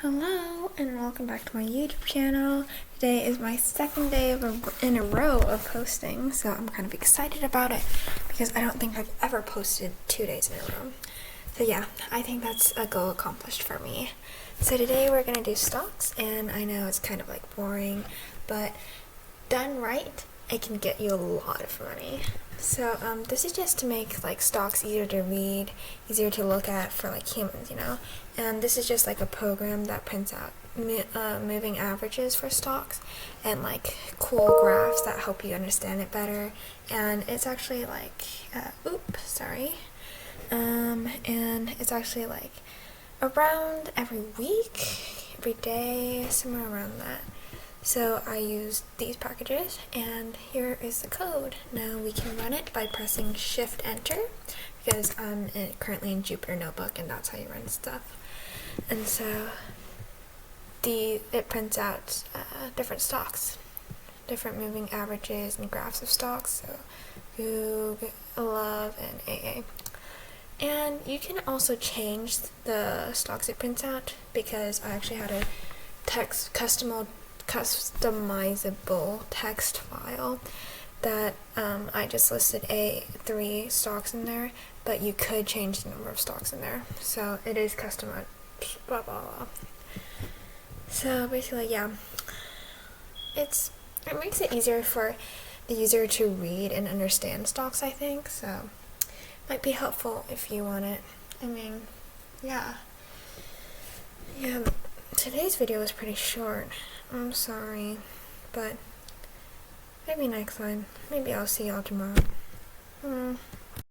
Hello and welcome back to my YouTube channel. Today is my second day in a row of posting, so I'm kind of excited about it because I don't think I've ever posted 2 days in a row. So yeah, I think that's a goal accomplished for me. So today we're going to do stocks, and I know it's kind of like boring, but done right, it can get you a lot of money. So this is just to make like stocks easier to read, easier to look at for like humans, and this is just like a program that prints out moving averages for stocks and like cool graphs that help you understand it better. And it's actually like and it's actually like around every week, every day, somewhere around that. So I used these packages, and here is the code. Now we can run it by pressing Shift Enter because I'm currently in Jupyter Notebook, and that's how you run stuff. And so it prints out different stocks, different moving averages and graphs of stocks. So Google, Love, and AA. And you can also change the stocks it prints out because I actually had a customizable text file that I just listed 3 stocks in there, but you could change the number of stocks in there, so it is customized, blah blah blah. So basically, yeah, it makes it easier for the user to read and understand stocks, I think, so might be helpful if you want it. I mean, yeah, today's video was pretty short. I'm sorry, but maybe next time. Maybe I'll see y'all tomorrow.